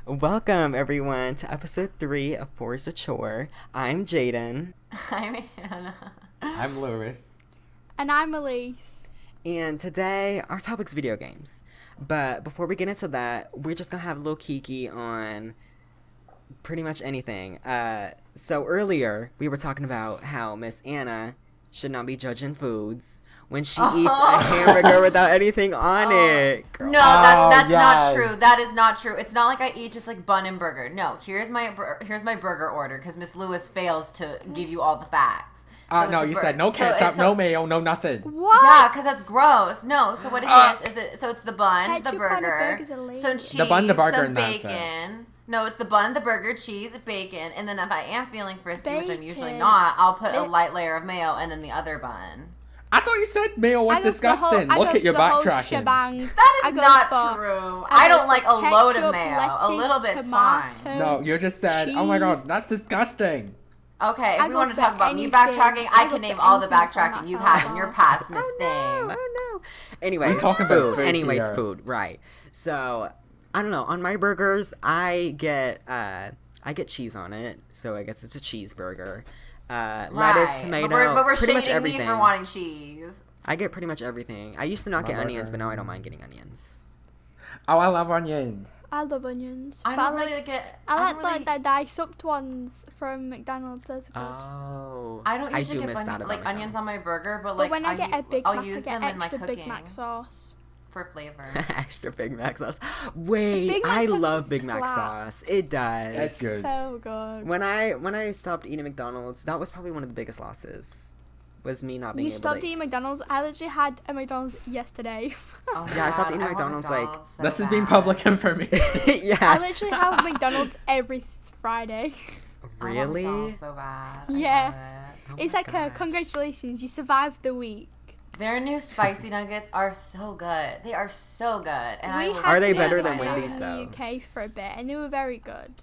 Welcome, everyone, to episode 3 of 4's A Chore. I'm Jaden. I'm Hannah. I'm Lewis. And I'm Elise. And today, our topic's video games. But before we get into that, we're just going to have a little kiki on pretty much anything. So earlier, we were talking about how Miss Anna should not be judging foods when she eats a hamburger without anything on it. Girl. No, that's yes. not true. That is not true. It's not like I eat just like bun and burger. No, here's my burger order because Miss Lewis fails to give you all the facts. So No, you said no ketchup, no mayo, no nothing. What? Yeah, because that's gross. No, so what it is so it's the bun, the Ketchup on a burger, burger's illegal. some cheese, The bun, the burger, some and that's it. bacon. No, it's the bun, the burger, cheese, bacon, and then if I am feeling frisky, which I'm usually Bacon. not, I'll put a light layer of mayo and then the other bun. I thought you said mayo was I go for the disgusting. whole- I Look go at your for the whole backtracking. shebang. That I is go not for- true. I I go don't like for a load of ketchup, mayo. A lettuce, little bit's fine. tomatoes, No, you just said, oh my cheese. god, that's disgusting. Okay, if I we go want to for talk about me anything. backtracking, I I go can name for all the anything that's backtracking not you've salad. had in your past, Miss Thing. Oh no. Anyway, We're talking about food Anyways, here. food, right. So, I don't know. On my burgers, I get cheese on it. So I guess it's a cheeseburger. Lettuce, tomato, but we're pretty much shading everything. me for wanting cheese. I get pretty much everything. I used to not My get onions, burger. but now I don't mind getting onions. Oh, I love onions. I love onions. I But don't really get. I don't like really, the diced up ones from McDonald's. Those are good. Oh. I don't usually do get miss that about like onions on McDonald's. my burger, but But like when I get a Big I'll Mac, use I get them in my extra cooking Big Mac sauce. for flavor. Extra Big Mac sauce. Wait, Big Mac I sauce love Big Mac slaps. sauce. It does. That's good. So good. When I stopped eating McDonald's, that was probably one of the biggest losses. Was me not being You able stopped to eating McDonald's. I literally had a McDonald's yesterday. Oh my Yeah, I stopped God, eating want McDonald's, like- so This has been bad. public information. I Yeah. literally have McDonald's every Friday. I want Really? McDonald's so bad. I Yeah. love it. Oh It's my like gosh. congratulations, you survived the week. Their new spicy nuggets are so good. They are so good. And I We will had Are they stand better by than that. Wendy's, in though? the UK for a bit, and they were very good.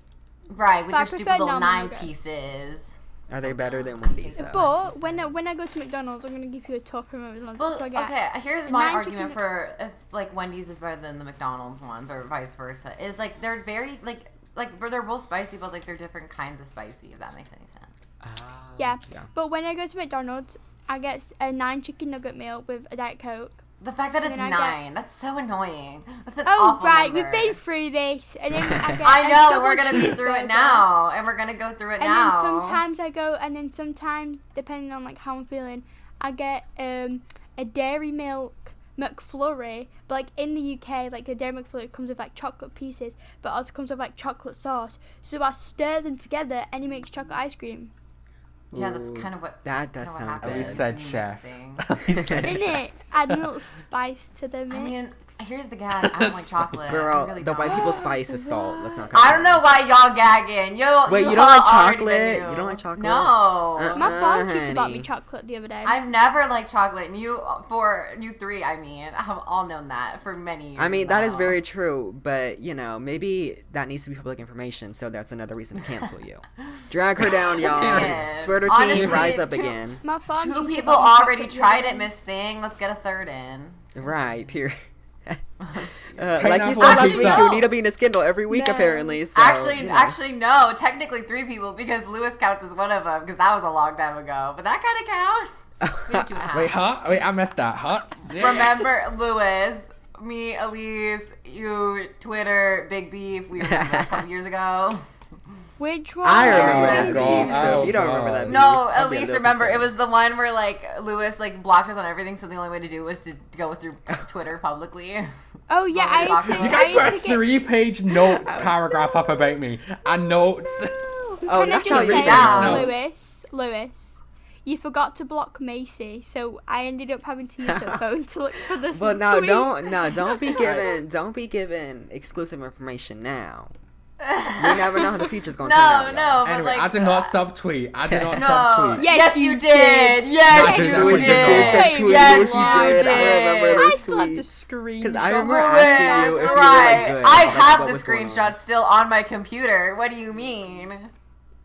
Right, with But I your stupid prefer little normal 9 nuggets. pieces. Are they So better good. than Wendy's, though? But when I go to McDonald's, I'm gonna give you a tour from McDonald's. Well, so I get okay, here's a my 9 argument chicken- for if like Wendy's is better than the McDonald's ones or vice versa. Is like they're very like they're both spicy, but like they're different kinds of spicy. If that makes any sense. Ah, Yeah. But when I go to McDonald's, I get a 9 chicken nugget meal with a Diet Coke. The fact that And it's then I get- 9, that's so annoying. That's an Oh awful right, number. we've been through this, and then I get I a know, double we're gonna be through it cheeseburger. now, and we're gonna go through it And now. then sometimes I go, and then sometimes, depending on like how I'm feeling, I get a dairy milk McFlurry. But like in the UK, like the dairy McFlurry comes with like chocolate pieces, but also comes with like chocolate sauce. So I stir them together, and it makes chocolate ice cream. Yeah, that's Ooh, kind of what that that's does kinda what sound happens good. said when you chef. mix things. He said In it, add a little spice to the mix. I mean, here's the gag. I don't like chocolate. I Girl, really the white don't. people's spice is salt. Let's not. I don't know why y'all gagging. Wait, you don't all like already chocolate? knew. You don't like chocolate? No. My father kids bought me honey. chocolate the other day. I've never liked chocolate. You three, I mean, have all known that for many years. I mean, that is now. very true, but, you know, maybe that needs to be public information, so that's another reason to cancel you. Drag her down, y'all. Yeah. Twitter Honestly, team, rise up two- again. My father Two used to people buy me already chocolate the tried other it, day. Miss Thing. Let's get a third in. Right, period. Like Pineapple you said last Actually, week, no. you need to be in a Skindle every week, No. apparently. So, Actually, you know. actually, no. Technically, 3 people because Lewis counts as one of them because that was a long time ago. But that kind of counts. Maybe 2.5. Wait, huh? Wait, I missed that. Huh? Yeah. Remember, Lewis, me, Elise, you, Twitter, Big Beef. We remember a couple years ago. Which one? I remember Oh, that God. beef, so Oh, if you don't remember God. that beef, No, I'll at be a least little remember it concerned. was the one where like Lewis like blocked us on everything, so the only way to do was to go through Twitter publicly. Oh yeah, what we're I talking had about. to, You I guys had put to a get 3-page notes paragraph up about me. And notes. Oh, Can I not just y'all say, research Yeah. Lewis, you forgot to block Macy, so I ended up having to use her phone to look for this. But no, tweet. don't be giving exclusive information now. You never know how the future's gonna No, turn out. no, y'all. but Anyway, like I did not subtweet. I did not No. subtweet. Yes, Yes, you you did. Yes, No, you that was did. your goal. Yes, Yes, you you did. I remember did. those I still have the tweets. screen. Because I shot. remember asking you if you were like good. I like, have what the was going on. screenshot still on my computer. What do you mean?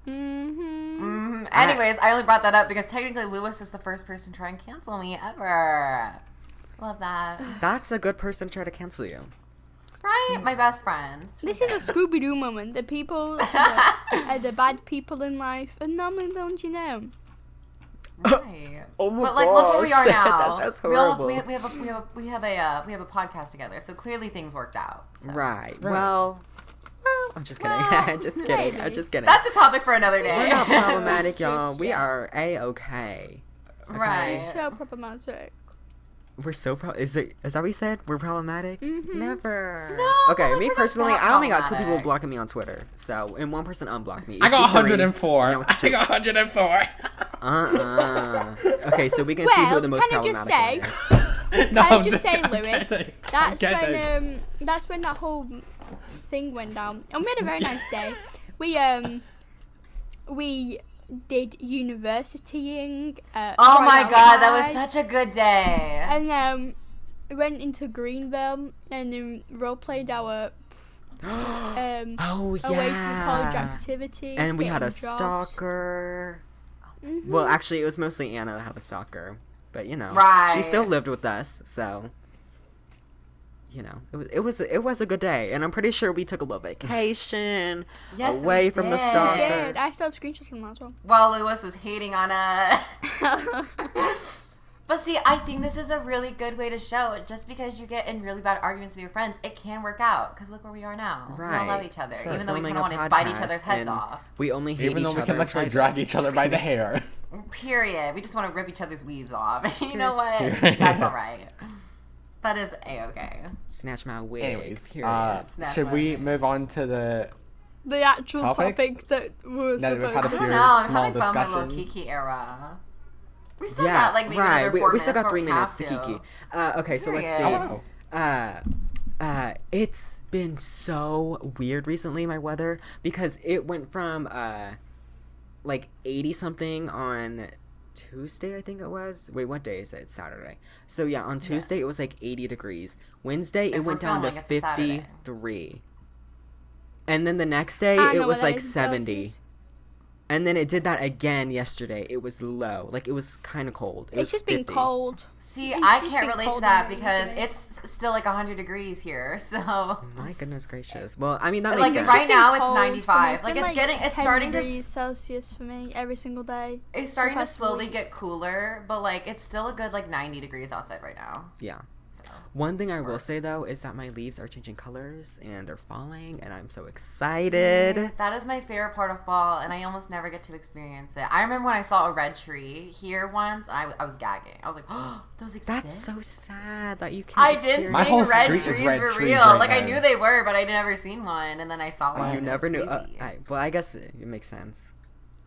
Mm-hmm. Anyways, I only brought that up because technically Lewis was the first person to try and cancel me ever. Love that. That's a good person to try to cancel you. Right? My best friend. It's This really is a Scooby-Doo moment. The people are the bad people in life, and normally the ones you know. good. Right. Oh my But like, look where we are gosh. now. That sounds We all horrible. we have a podcast together. So clearly things worked out. So. Right. Well, I'm just kidding. I'm just kidding. I'm maybe. just kidding. That's a topic for another day. We're not problematic, y'all. We are a-okay. Right. So problematic. We're so is that what you said? We're problematic? Mhm. Never. No, Okay, but, like, me we're not personally, that I only got 2 people problematic. blocking me on Twitter. So, and 1 person unblocked me. It I got used to be 3. 104. Now it's I 2. got 104. Okay, so we can see who Well, the most can I just problematic say, one is. No, Can I I'm just say, I'm Lewis, kidding. that's I'm when that whole thing went down, and we had a very nice day. We did universitying. Oh my right god, that was outside, such a good day. And we went into Greenville and then role played our Oh, yeah. away from college activities. And we had a getting jobs. stalker. Mhm. Well, actually, it was mostly Anna that had a stalker. But, you know. Right. She still lived with us, so. You know, it was a good day. And I'm pretty sure we took a little vacation Yes, away we from the did. stalker. Yeah, I still have screenshots from that as well. While Lewis was hating on us. But see, I think this is a really good way to show it. Just because you get in really bad arguments with your friends, it can work out. Because look where we are now. We all Right. love each other. We're Even though we filming kind of a want to bite each podcast, other's heads and off. We only hate Even though each we other can in literally private. drag each other Just by the kidding. hair. Period. We just want to rip each other's weaves off. You know what? That's alright. That is a-okay. Snatch my wig. Anyways, Period. Snatch should my we wig. move on to the... The actual Topic? topic that was Now that we've had supposed a I to don't few know. I'm small having fun with my little discussions. Kiki era. We still Yeah, got like maybe right. another 4 We still got minutes 3 before we minutes to have Kiki. Okay, so let's Period. see. Oh, wow. It's been so weird recently, my weather, because it went from like 80 something on Tuesday, I think it was. Wait, what day is it? It's Saturday. So yeah, on Tuesday Yes. it was like 80 degrees. Wednesday it If went we're down to filming, it's a Saturday. 53. And then the next day I it know was what that like is in 70. Celsius. And then it did that again yesterday. It was low. Like it was kind of cold. It was It's just been 50. cold. See, It's I just can't been relate to cold that and because today. it's still like 100 degrees here. So My goodness gracious. Well, I mean that makes like sense. right now been it's cold for me. 95. Like been, it's getting it's 10 starting to degrees Celsius for me every single day. it's starting to past slowly weeks. get cooler, but like it's still a good like 90 degrees outside right now. Yeah. So One thing I will say though is that my leaves are changing colors and they're falling, and I'm so excited. See, that is my favorite part of fall, and I almost never get to experience it. I remember when I saw a red tree here once, and I was gagging. I was like, "Oh, those exist." That's so sad that you can't. I didn't My think whole red street is trees red were trees real. right Like I now. knew they were, but I'd never seen one, and then I saw one. You and it never was knew. crazy. Well, I guess it makes sense.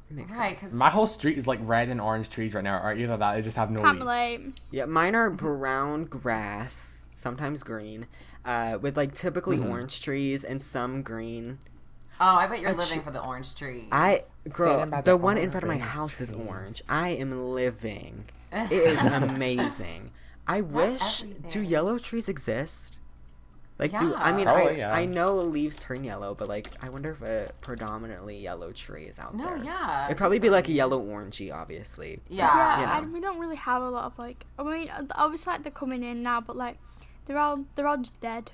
It makes Right, sense. because My whole street is like red and orange trees right now, or either that, they just have no Can't leaves. relate. Yeah, mine are brown grass, sometimes green, with like typically Mhm. orange trees and some green. oh, I bet you're I living ch- for the orange trees. Girl, Thinking about the the one in front of my orange house is tree. orange. I am living. It is amazing. I wish. Do everything. yellow trees exist? Like, do I Yeah. mean Probably, yeah. I know leaves turn yellow, but like I wonder if a predominantly yellow tree is out No, there. yeah. It'd probably be like a easily. yellow orangey, obviously. Yeah. Yeah, you know. and we don't really have a lot of like. I mean, obviously like they're coming in now, but like they're all just dead.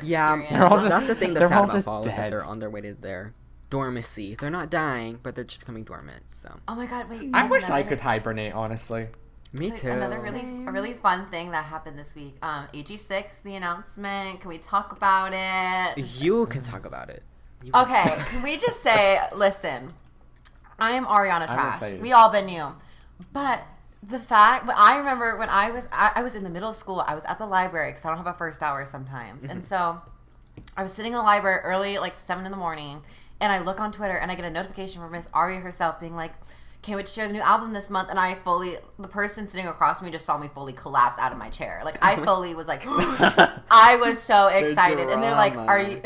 Yeah, Period. They're all just- that's the thing that's they're sad all about just fall is that dead. they're on their way to their dormancy. They're not dying, but they're just becoming dormant. So Oh my god, wait. I and wish I another- could hibernate, honestly. me so too. Another a really fun thing that happened this week. AG6, the announcement. Can we talk about it? You can talk about it. You can Okay, can we just say, listen, I am Ariana Trash. excited. We all been new. But the fact, but I remember when I was in the middle of school, I was at the library because I don't have a first hour sometimes. And so I was sitting in the library early, like 7 in the morning, and I look on Twitter and I get a notification from Miss Aria herself being like, can't wait to share the new album this month. And the person sitting across from me just saw me fully collapse out of my chair. Like I fully was like, I was so excited. And they're like, drama.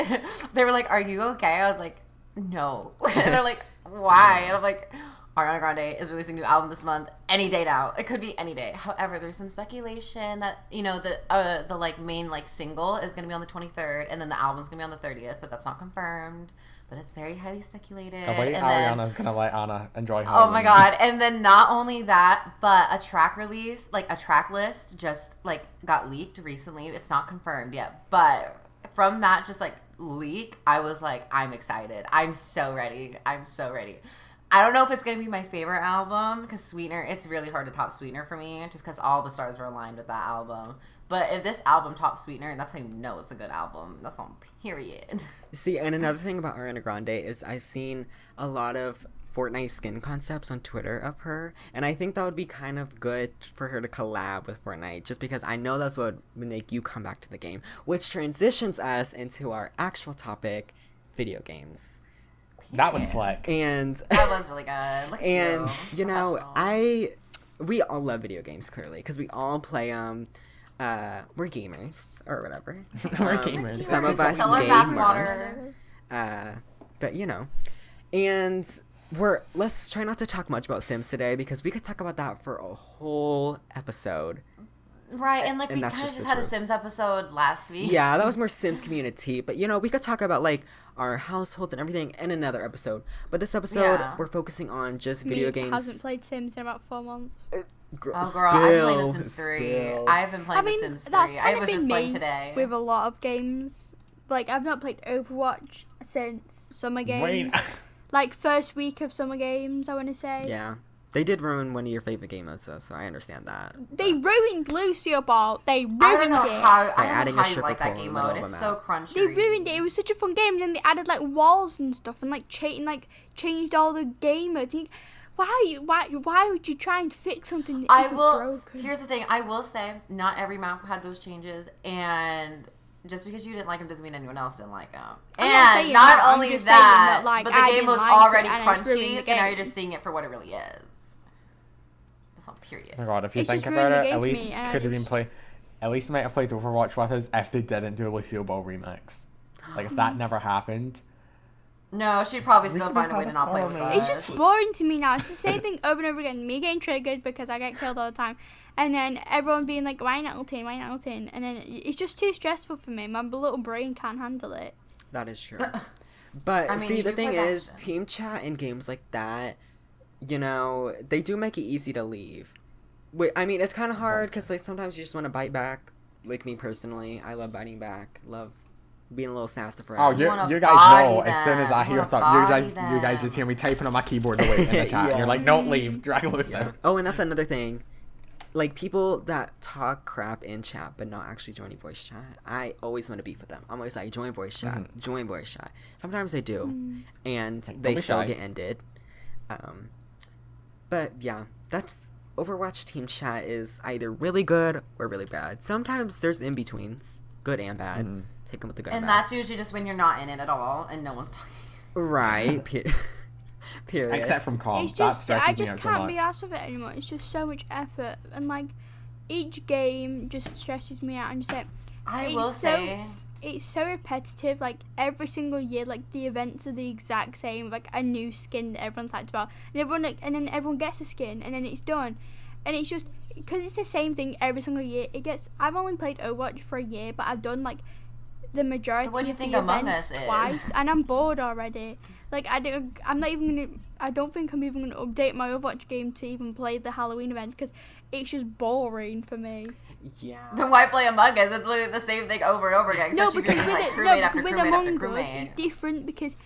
they were like, are you okay? I was like, no. And they're like, why? And I'm like, Ariana Grande is releasing a new album this month. Any day now. It could be any day. However, there's some speculation that, the like main like single is going to be on the 23rd, and then the album's going to be on the 30th, but that's not confirmed. But it's very highly speculated. Nobody Ariana's going to let Anna enjoy her. Oh my God. And then not only that, but a track release, like a track list just like got leaked recently. It's not confirmed yet. But from that just like leak, I was like, I'm excited. I'm so ready. I don't know if it's going to be my favorite album because Sweetener, it's really hard to top Sweetener for me just because all the stars were aligned with that album. But if this album tops Sweetener, that's how you know it's a good album. That's on period. See, and another thing about Ariana Grande is I've seen a lot of Fortnite skin concepts on Twitter of her, and I think that would be kind of good for her to collab with Fortnite, just because I know that's what would make you come back to the game, which transitions us into our actual topic, video games. That was slick. And that was really good. Look at and you know, we all love video games clearly because we all play them. We're gamers or whatever. We're gamers. Some of us gamers. But you know, and let's try not to talk much about Sims today because we could talk about that for a whole episode. Right, and like we And kind that's of just just the had a truth. Sims episode last week. Yeah, that was more Sims community, but you know, we could talk about like our households and everything in another episode. But this episode, Yeah. we're focusing on just video Me games. hasn't played Sims in about 4 months. Oh girl, I've played The Sims 3. Spill. I've been playing I mean, The Sims 3. that's I kind of was been just playing me today. with a lot of games. Like, I've not played Overwatch since Summer Games. Wait. Like, first week of Summer Games, I want to say. Yeah. They did ruin one of your favorite game modes, though, so I understand that. They ruined Lucio Ball. They ruined I don't know it. how, By I adding don't know a how you like stripper that pole game in the middle mode. of It's a so map. crunchy. They ruined it. It was such a fun game, and then they added like walls and stuff, and like changed all the game modes. Why would you try and fix something that I isn't will. broken? Here's the thing. I will say, not every map had those changes, and just because you didn't like them doesn't mean anyone else didn't like them. I'm not saying And not that, I'm only just saying that, that, like, but the I game didn't mode's like already it, and it's ruined crunchy, the so now you're game. just seeing it for what it really is. That's not period. Oh my God, if you It's think just about ruined the it, game at for least me, and I could have been just- play. At least they might have played Overwatch with us if they didn't do a Lucille Ball remix. Like if that never happened. No, she'd probably still could've find a way had to not play fun, with man. us. It's just boring to me now. It's the same thing over and over again. Me getting triggered because I get killed all the time. And then everyone being like, why not ulting? And then it's just too stressful for me. My little brain can't handle it. That is true. But I mean, see, you the do thing play is, Bastion. team chat in games like that, you know, they do make it easy to leave. Wait, I mean, it's kind of hard because like sometimes you just want to bite back. Like me personally, I love biting back. Love being a little sassy for Oh, us. you wanna guys know body as soon as them. I You hear wanna something, you body guys just them. hear me typing on my keyboard away in the chat. And you're like, don't leave, drag loose Yeah. out. Oh, and that's another thing. Like people that talk crap in chat but not actually joining voice chat. I always want to beef with them. I'm always like, join voice chat, join voice chat. Sometimes they do, and Don't they be still shy. get ended. But yeah, that's Overwatch team chat is either really good or really bad. Sometimes there's in betweens, good and bad. Take them with the good And and bad. that's usually just when you're not in it at all and no one's talking. Right. Period. Except from comms. It's That just, stresses I me just out so can't be much. asked of it anymore. It's just so much effort. And like, each game just stresses me out. And just like, I It's will so- say, it's so repetitive. Like every single year, like the events are the exact same. Like a new skin that everyone's hyped about, and then everyone gets a skin, and then it's done. And it's just because it's the same thing every single year. I've only played Overwatch for a year, but I've done like the majority. So what do you of think the Among events Us is? twice, and I'm bored already. Like I don't think I'm even gonna update my Overwatch game to even play the Halloween event because it's just boring for me. Yeah. then why play Among Us? It's literally the same thing over and over again. No, Especially because if you're with like it, crewmate no, after with crewmate after Among Us, crewmate. it's different because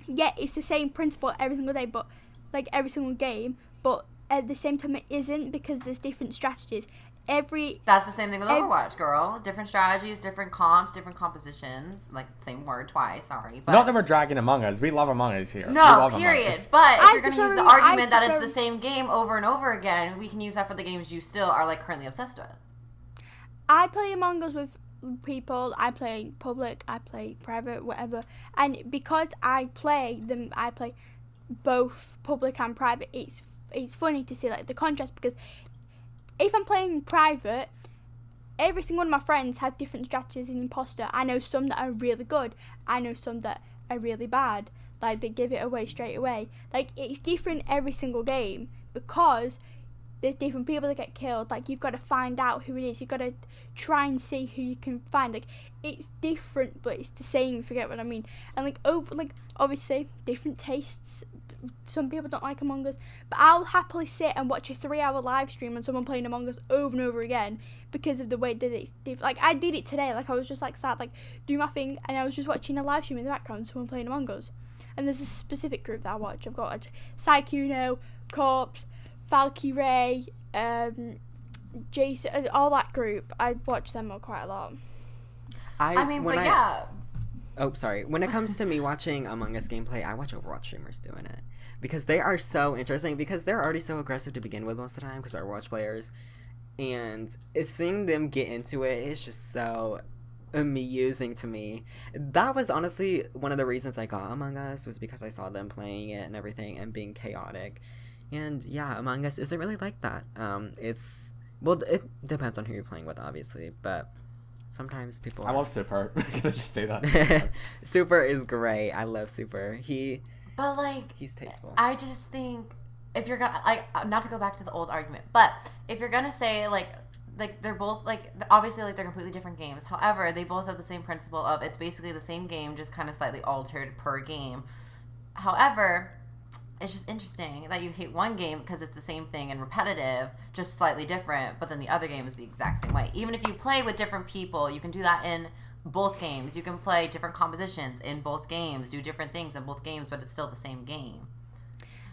yeah, it's the same principle every single day, but like every single game. But at the same time, it isn't because there's different strategies. That's the same thing with ev- Overwatch, girl. Different strategies, different comps, different compositions. Like, same word twice, sorry. But Not that we're dragging Among Us. We love Among Us here. We no, love Among period. Us. But if I you're going to use the prefer- I argument that it's prefer- the same game over and over again, we can use that for the games you still are, like, currently obsessed with. I play Among Us with people. I play public. I play private, whatever. And because I play both public and private. It's funny to see like the contrast because if I'm playing private, every single one of my friends have different strategies in Imposter. I know some that are really good. I know some that are really bad. like they give it away straight away. Like it's different every single game because there's different people that get killed. Like you've got to find out who it is. You've got to try and see who you can find. Like it's different, but it's the same. You forget what I mean. And like obviously different tastes. Some people don't like Among Us, but I'll happily sit and watch a 3-hour live stream on someone playing Among Us over and over again because of the way that it's different. Like I did it today. Like I was just like sat like doing my thing, and I was just watching a live stream in the background, someone playing Among Us. And there's a specific group that I watch. I've got like, Psychuno, Corpse, Valkyrie, Jason, all that group. I watch them all quite a lot. Oh, sorry. When it comes to me watching Among Us gameplay, I watch Overwatch streamers doing it. Because they are so interesting. Because they're already so aggressive to begin with most of the time. Because they're Overwatch players. And seeing them get into it is just so amusing to me. That was honestly one of the reasons I got Among Us. Was because I saw them playing it and everything. And being chaotic. And yeah, Among Us isn't really like that. It depends on who you're playing with, obviously. But sometimes people I love Super. Can I just say that? Super is great. I love Super. But like, he's tasteful. I just think if you're gonna not to go back to the old argument, but if you're gonna say like they're both like obviously like they're completely different games. However, they both have the same principle of it's basically the same game, just kind of slightly altered per game. However, it's just interesting that you hate one game because it's the same thing and repetitive, just slightly different, but then the other game is the exact same way. Even if you play with different people, you can do that in both games. You can play different compositions in both games, do different things in both games, but it's still the same game.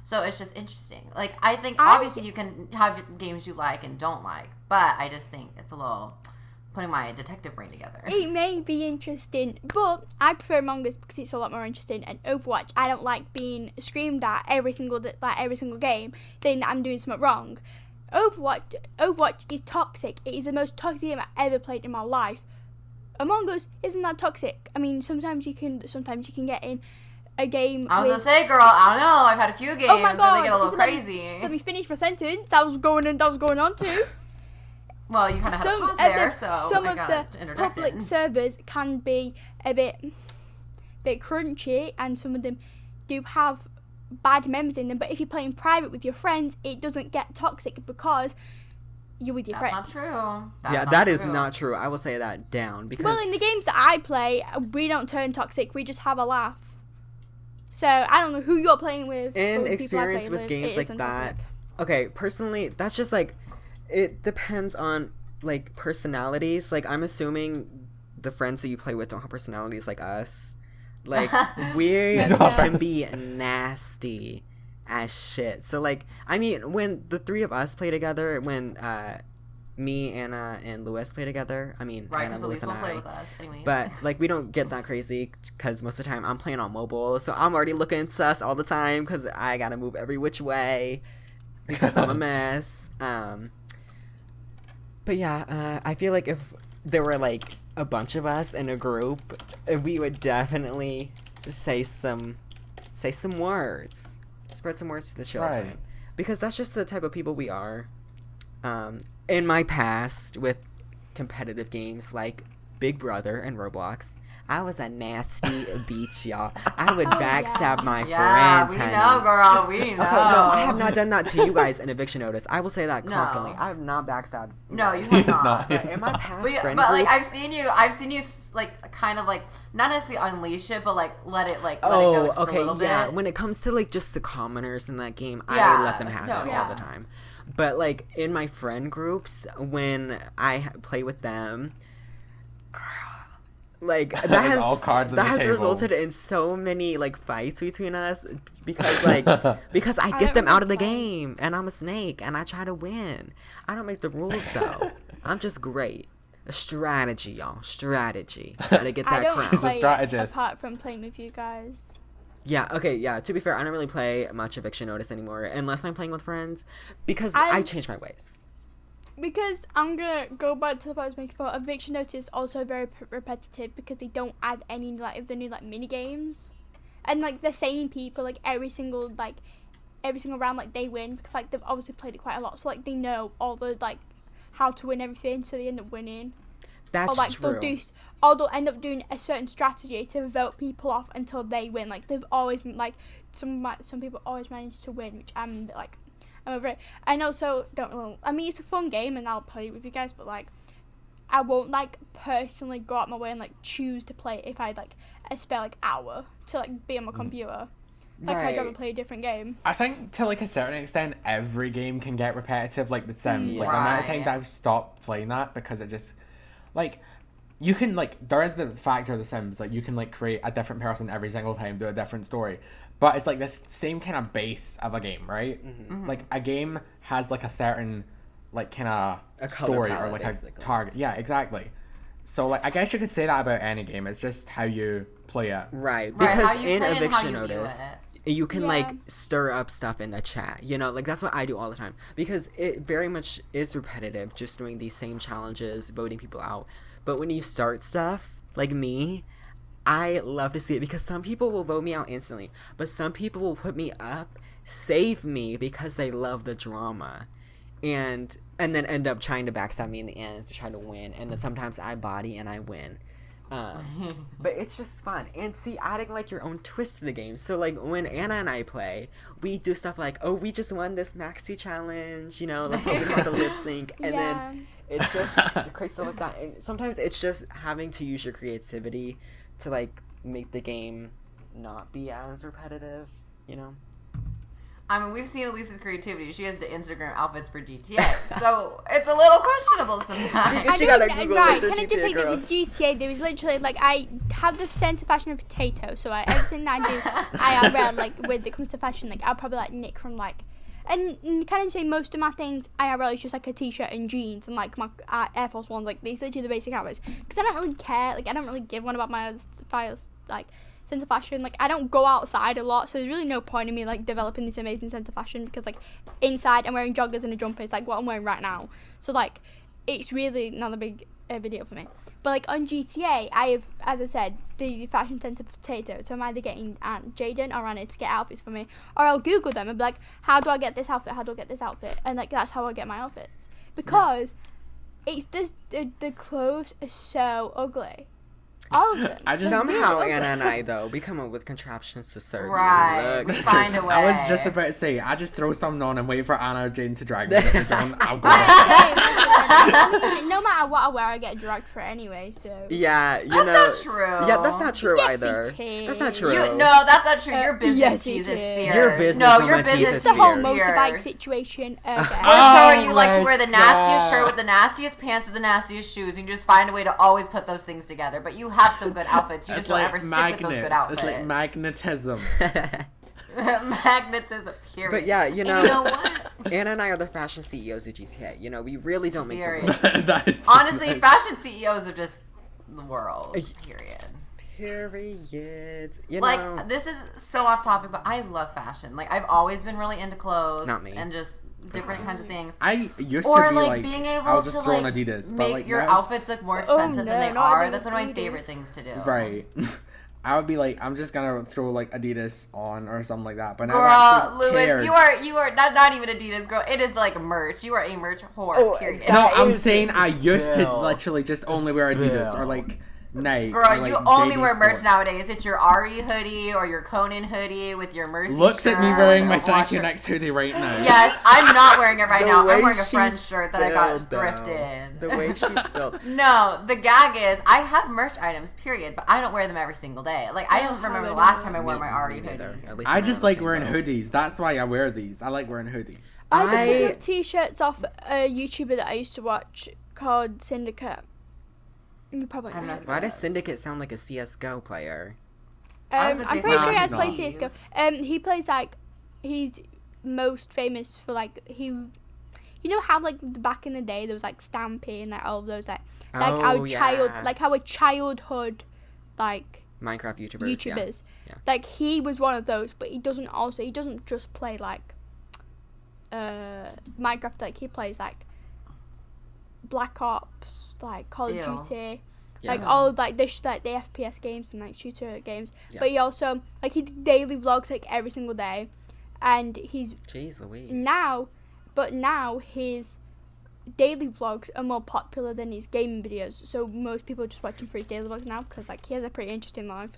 So it's just interesting. Like, I think obviously you can have games you like and don't like, but I just think it's a little putting my detective brain together. It may be interesting, but I prefer Among Us because it's a lot more interesting. And Overwatch, I don't like being screamed at every single game, saying that I'm doing something wrong. Overwatch is toxic. It is the most toxic game I've ever played in my life. Among Us isn't that toxic. I mean, sometimes you can get in a game. I was gonna say, girl, I don't know. I've had a few games where they get a little crazy. Let me finish my sentence. That was going on too. Well, you kind of had a pause there, so some of the public servers can be a bit crunchy, and some of them do have bad members in them. But if you're playing private with your friends, it doesn't get toxic because you're with your friends. That's not true. That is not true. I will say that down because. Well, in the games that I play, we don't turn toxic. We just have a laugh. So I don't know who you're playing with. In experience with games like that, okay, personally, that's just like. It depends on, like, personalities. Like, I'm assuming the friends that you play with don't have personalities like us. Like, we can be nasty as shit. So, like, I mean, when the three of us play together, when me, Anna, and Lewis play together, I mean, right, Anna, because Lewis won't play with us anyways. But, like, we don't get that crazy because most of the time I'm playing on mobile. So I'm already looking sus all the time because I gotta move every which way because I'm a mess. But yeah, I feel like if there were like a bunch of us in a group, we would definitely say some words, spread some words to the children, right. Because that's just the type of people we are. In my past with competitive games like Big Brother and Roblox, I was a nasty bitch, y'all. I would backstab my friends. Yeah, we know, girl. We know. No, I have not done that to you guys in eviction notice. I will say that confidently. I have not backstabbed. No, you have not. But in my past friend but like groups, I've seen you like kind of like not necessarily unleash it, but like let it go just a little bit. Yeah. When it comes to like just the commoners in that game, I let them have it all the time. But like in my friend groups, when I play with them, girl. Like that has resulted in so many like fights between us because I get them out of the game and I'm a snake and I try to win. I don't make the rules though. I'm just great. A strategy, y'all. Strategy. Gotta get that crown. She's a strategist. Apart from playing with you guys. Yeah, okay, yeah. To be fair, I don't really play much Eviction Notice anymore unless I'm playing with friends because I changed my ways. Because I'm gonna go back to the part I was making for Eviction Notice is also very repetitive because they don't add any like of the new like mini games, and like the same people like every single round like they win because like they've obviously played it quite a lot, so like they know all the like how to win everything, so they end up winning. That's or like true. they'll end up doing a certain strategy to vote people off until they win. Like they've always like some people always manage to win, which I'm a bit like I'm over it. And also don't know. I mean, it's a fun game, and I'll play it with you guys, but like I won't like personally go out my way and like choose to play it if I like spare like hour to like be on my computer. Like I'd rather play a different game. I think to like a certain extent, every game can get repetitive, like The Sims. Yeah. Like the amount of Right. times I've stopped playing that because it just like you can like there is the factor of The Sims, like you can like create a different person every single time, do a different story. But it's like this same kind of base of a game, right? Like a game has like a certain like kind A of color story palette, or like basically. a target. Yeah, exactly. So like I guess you could say that about any game. It's just how you play it. Right, Right, because how you in play and how Eviction you view Notice, it. you can Yeah. like stir up stuff in the chat. You know, like that's what I do all the time because it very much is repetitive, just doing these same challenges, voting people out. But when you start stuff like me, I love to see it because some people will vote me out instantly, but some people will put me up, save me because they love the drama. And then end up trying to backstab me in the end to try to win, and then sometimes I body and I win. But it's just fun, and see, adding like your own twist to the game. So like when Anna and I play, we do stuff like, oh, we just won this Maxi challenge, you know, let's hope we have the lip sync, and then it's just crazy stuff like that. And sometimes it's just having to use your creativity to like make the game not be as repetitive, you know. I mean, we've seen Elise's creativity. She has to Instagram outfits for GTA, so it's a little questionable sometimes. She got a Google right, search can I just GTA say girl. that with GTA there was literally like I have the sense of fashion of potato, so everything I do I IRL like when it comes to fashion, like I'll probably like nick from like and can I just say most of my things IRL is just like a t-shirt and jeans and like my Air Force Ones, like these are literally the basic outfits because I don't really care, like I don't really give one about my styles, like sense of fashion. Like I don't go outside a lot, so there's really no point in me like developing this amazing sense of fashion because like inside I'm wearing joggers and a jumper. It's like what I'm wearing right now, so like it's really not a big video for me. But like on GTA I have, as I said, the fashion sense of potato, so I'm either getting Jaden or Anna to get outfits for me, or I'll Google them and be like, how do I get this outfit, how do I get this outfit, and like that's how I get my outfits because it's just the clothes are so ugly. All of them. I just- Somehow really Anna ugly. and I though we come up with contraptions to serve Right, you. we Look. find a way. I was just about to say, I just throw something on and wait for Anna or Jane to drag me. If they don't, I'll go. I mean, no matter what I wear, I get dragged for it anyway. So Yeah, you That's know. not true. Yeah, that's not true Yes, either. it is. That's not true. No, that's not true. Your business yes, it teases is. fears. Your business no, your woman teases business it's the whole fears. motorbike situation again. Or so Oh you like to my wear the nastiest God. shirt with the nastiest pants with the nastiest shoes, and you just find a way to always put those things together. But you have some good outfits. You just don't ever stick with those good outfits. It's like magnetism. Magnetism, period. But yeah, you know, And you know what? Anna and I are the fashion CEOs of GTA. You know, we really don't make the Period. rules. That is too Honestly, much. fashion CEOs of just the world. Period. Period. You Like, know. this is so off topic, but I love fashion. Like, I've always been really into clothes. Not me. And just different kinds of things. I used Or to be like like, being I'll able just to throw on like Adidas, but make like your now- outfits look more expensive than no, they not are. even That's one of my Adidas. favorite things to do. Right. I would be like, I'm just gonna throw like Adidas on or something like that. But now Girl, I've actually Lewis, cared. you are not even Adidas, girl. It is like merch. You are a merch whore. Oh, period. that- No, I'm is saying I used to spill. literally just only wear Adidas or Spill. like Nike. Girl, or, like, you only JD wear merch Sport. nowadays. It's your Ari hoodie or your Conan hoodie with your Mercy Looks shirt. at me wearing with my a Thank You washer. Next hoodie right now. Yes, I'm not wearing it right The now. I'm way wearing a she French shirt that I got spilled, though. thrifted. The way she spilled. No, the gag is I have merch items, period, but I don't wear them every single day. Like, I don't remember the last time I wore my Ari hoodie. neither. At least I we're just on the like same wearing boat. hoodies. That's why I wear these. I like wearing hoodies. I got a I- couple of t-shirts off a YouTuber that I used to watch called Syndicate. You probably I don't know. know. Why does Syndicate sound like a CSGO player? I was gonna I'm say pretty sure he has zombies. played CSGO. He plays like, he's most famous for like you know how like back in the day there was like Stampy and like all of those like Oh, our child yeah. like our childhood like Minecraft YouTubers. YouTubers. Yeah. Like he was one of those, but he doesn't just play like Minecraft. Like he plays like Black Ops, like Call of Ew. Duty. Yeah. Like all of like this like the FPS games and like shooter games. Yeah. But he also like he daily vlogs like every single day, and he's Jeez Louise. now, but now he's daily vlogs are more popular than his gaming videos. So most people are just watching for his daily vlogs now because like he has a pretty interesting life.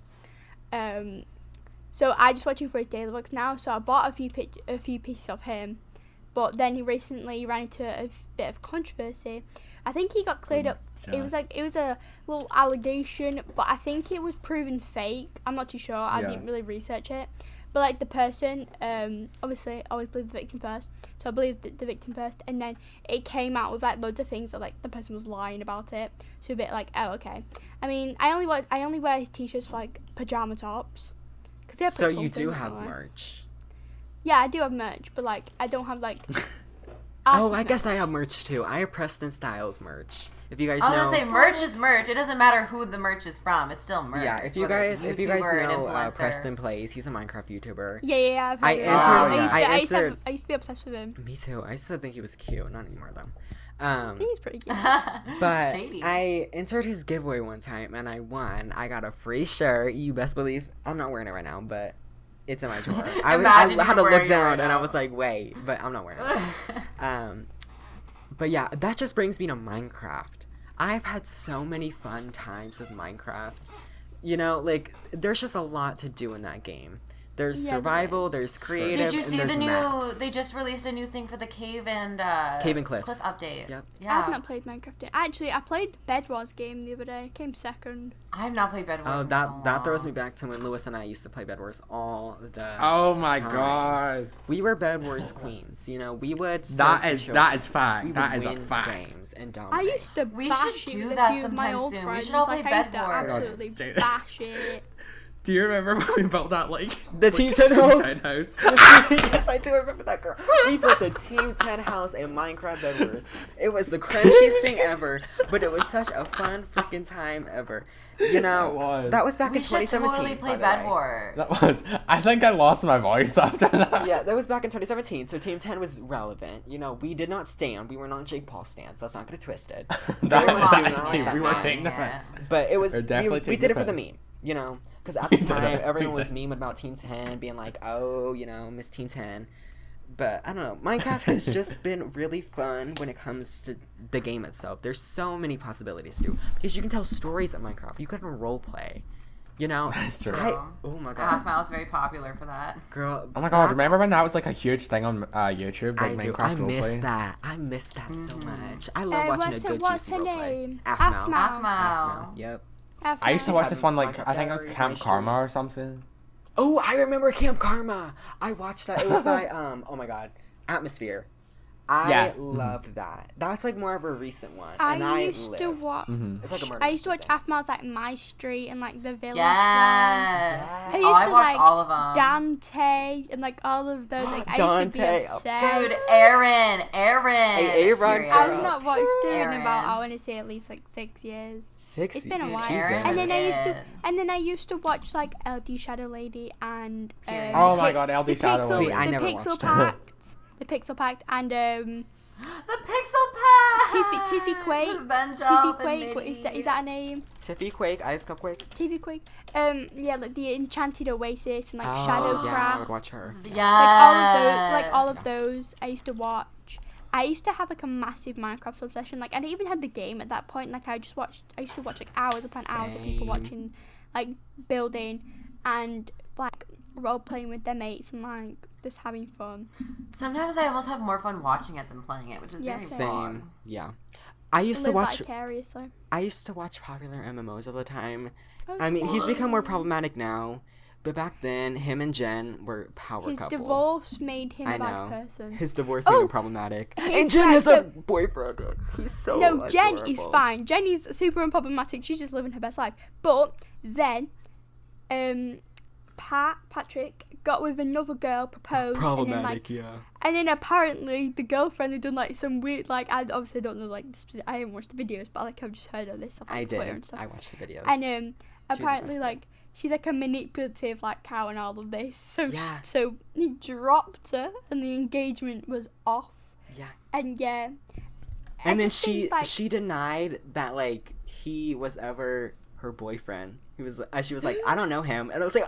So I just watch him for his daily vlogs now. So I bought a few pieces of him, but then he recently ran into a bit of controversy. I think he got cleared up. It was a little allegation, but I think it was proven fake. I'm not too sure. I didn't really research it. But like the person, obviously, I always believe the victim first. So I believed the victim first, and then it came out with like loads of things that like the person was lying about it. So a bit like, oh okay. I mean, I only wear his t-shirts for like pajama tops. So you do have merch. Yeah, I do have merch, but like I don't have like. Oh, I guess I have merch too. I have Preston Styles merch. If you guys know, I was gonna say merch is merch. It doesn't matter who the merch is from. It's still merch. Yeah, if you guys know Preston Plays, he's a Minecraft YouTuber. Yeah. I used to be obsessed with him. Me too. I used to think he was cute. Not anymore though. He's pretty cute. But Shady. I entered his giveaway one time and I won. I got a free shirt. You best believe I'm not wearing it right now, but it's in my drawer. I had to look down and I was like, wait, but I'm not wearing it. But yeah, that just brings me to Minecraft. I've had so many fun times with Minecraft. You know, like there's just a lot to do in that game. There's survival, there's creative, Did you see and the new? maps. They just released a new thing for the cave and Cliffs. cliff update. Yep. Yeah. I have not played Minecraft yet. Actually, I played Bed Wars game the other day. Came second. I have not played Bed Wars. Oh, in that so that throws long. me back to when Lewis and I used to play Bed Wars all the Oh my time. god. We were Bed Wars queens. You know, we would. That is fact. We that would is a win fact. games and I dominate. used to We bash should it do with that a few of my sometime old soon. We friends. should all Like, play I used Bed to Wars. absolutely bash it. Do you remember when we built that like The Team 10 house? house? Yes, I do remember that girl. We built the Team 10 house in Minecraft Bed Wars. It was the crunchiest thing ever, but it was such a fun freaking time ever. You know, that was back We in should 2017. totally play by the Bed way. Wars. That was. I think I lost my voice after that. Yeah, that was back in 2017, so Team 10 was relevant. You know, we did not stand. We were not Jake Paul stands. Let's not get it twisted. That We was were actually not that we were bad. taking the Yeah. piss. But it was, We're definitely we taking did it the for the piss. meme, you know? Because at We the did time, it. everyone We was did. memeing about Team 10, being like, oh, you know, Miss Team 10. But, I don't know, Minecraft has just been really fun when it comes to the game itself. There's so many possibilities to do. Because you can tell stories at Minecraft. You can role play. You know? That's true. Oh my Half god. Mouse very popular for that. Girl. Oh my god! Remember when that was like a huge thing on YouTube, like I do. Minecraft I roleplay? miss that. I miss that so much. I love watching a good what's juicy her roleplay. name? Aphmau. Aphmau. Aphmau. Yep. I used to watch Have this one like Minecraft I think it was Diaries, Camp My Karma Street. or something. Oh, I remember Camp Karma. I watched that. It was by oh my god, Atmosphere. I loved that. That's like more of a recent one. And I used to lived. watch. Mm-hmm. It's like a murder I used to watch mystery Aphmau's like My Street and like the Village. Yes. I Oh, used I to watched like all of them. Dante and like all of those. Like I used to Dante. be obsessed. Dude, Aaron. Hey, Aaron, Period. I've girl. not watched it in Aaron. about I want to say at least like 6 years. 6 It's been a Dude, while. Aaron And then was I used to watch like LD Shadow Lady and Period. Oh my god, LD the Shadow Pixel, Lady. See, I the never Pixel watched it. Pact, the Pixel Pact, and The Pixel Pack. Tiffy Quake. With Benjo Tiffy and Quake. Minnie. Is that a name? Tiffy Quake, Ice Cup Quake. TV Quake. Yeah, like the Enchanted Oasis and like Oh, Shadowcraft. yeah, I would watch her. Yes. Like all of those I used to watch. I used to have like a massive Minecraft obsession. Like I didn't even have the game at that point. Like I used to watch like hours upon hours of people Same. watching, like building and like role playing with their mates and like just having fun. Sometimes I almost have more fun watching it than playing it, which is Yeah, very same. odd. Same. Yeah. I used to Live watch vicariously. popular MMOs all the time. Oh, I mean, he's become more same. problematic now, but back then him and Jen were power His couple. divorce made him I a bad know. person. His divorce made Oh, him problematic. hey, And Jen right, has a so- boyfriend. He's so No, Jen is adorable. fine. Jen is super unproblematic. She's just living her best life. But then, Patrick got with another girl, proposed, Problematic, and then apparently the girlfriend had done like some weird, like I obviously don't know like the I haven't watched the videos, but like I've just heard of this off I like, Twitter did. and stuff. I watched the videos. And apparently invested. like she's like a manipulative like cow and all of this. So Yeah. so he dropped her and the engagement was off. Yeah. And yeah. And then just think, she denied that like he was ever her boyfriend. She was like, I don't know him, and I was like,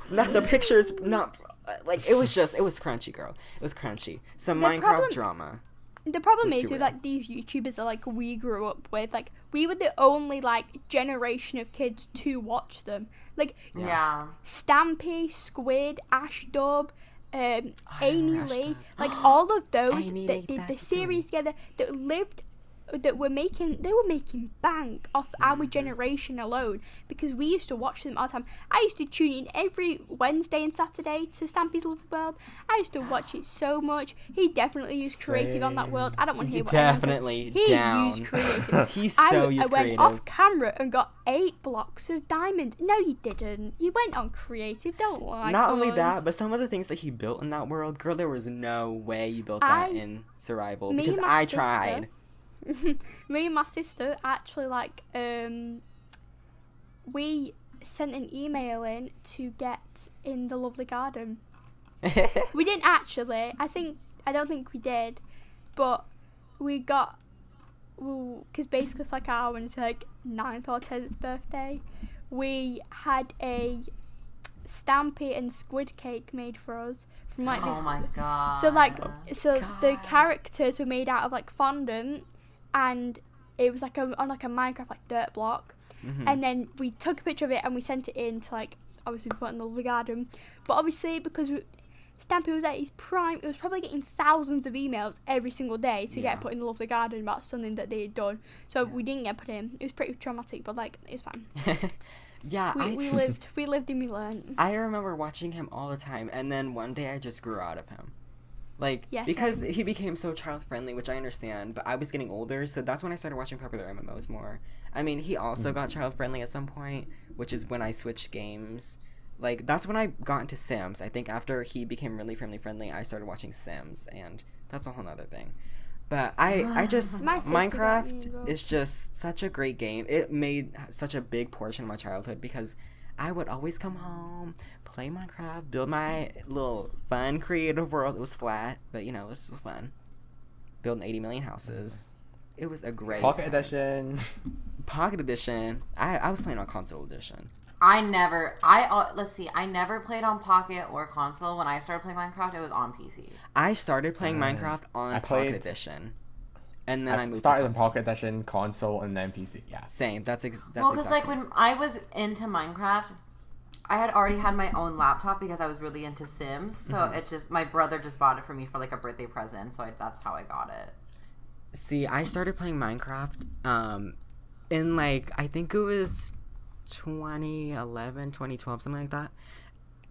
not the pictures, not like it was crunchy, girl. It was crunchy. Some The Minecraft problem- drama. The problem was is too with real. like these YouTubers that like we grew up with, like we were the only like generation of kids to watch them. Like Yeah. Stampy, Squid, Ash Dub, Amy remember Ash Lee, Dub. like all of those Amy that Lee, did the that's series together, that were making bank off our generation alone, because we used to watch them all the time. I used to tune in every Wednesday and Saturday to Stampy's Lovely World. I used to watch it so much. He definitely used creative on that world. I don't want to hear what anyone says. Definitely He down. used creative. He's I so went used creative. off camera and got 8 blocks of diamond. No, you didn't. You went on creative. Don't lie. Not to only us. that, but some of the things that he built in that world, girl, there was no way you built I- that in survival, me because and my I sister- tried. Me and my sister actually we sent an email in to get in the lovely garden. We didn't actually. I don't think we did, but we got, because basically for like our 9th or 10th birthday, we had a Stampy and Squid cake made for us from like Oh this. my god. So like, the God. characters were made out of like fondant, and it was like on like a Minecraft like dirt block, and then we took a picture of it and we sent it in to like obviously put in the lovely garden. But obviously because Stampy was at his prime, it was probably getting thousands of emails every single day to Yeah. get put in the lovely garden about something that they had done. So we didn't get put in. It was pretty traumatic, but like it's fine. Yeah, We lived and we learned. I remember watching him all the time, and then one day I just grew out of him. Like, Yeah, because same. he became so child-friendly, which I understand, but I was getting older, so that's when I started watching popular MMOs more. I mean, he also got child-friendly at some point, which is when I switched games. Like, that's when I got into Sims. I think after he became really family-friendly, I started watching Sims, and that's a whole nother thing. But I just, My sister got me Minecraft involved. is just such a great game. It made such a big portion of my childhood, because I would always come home, play Minecraft, build my little fun creative world. It was flat, but it was still fun. Building 80 million houses. It was a great Pocket time. edition. Pocket edition. I was playing on console edition. I never played on Pocket or console. When I started playing Minecraft, it was on PC. I started playing Minecraft on I Pocket played- edition, and then I I moved started to in console. Pocket edition, console, and then PC. Yeah. Same. That's Well, because like exactly. when I was into Minecraft, I had already had my own laptop because I was really into Sims. So it just, my brother just bought it for me for like a birthday present. So that's how I got it. See, I started playing Minecraft in like, I think it was 2011, 2012, something like that.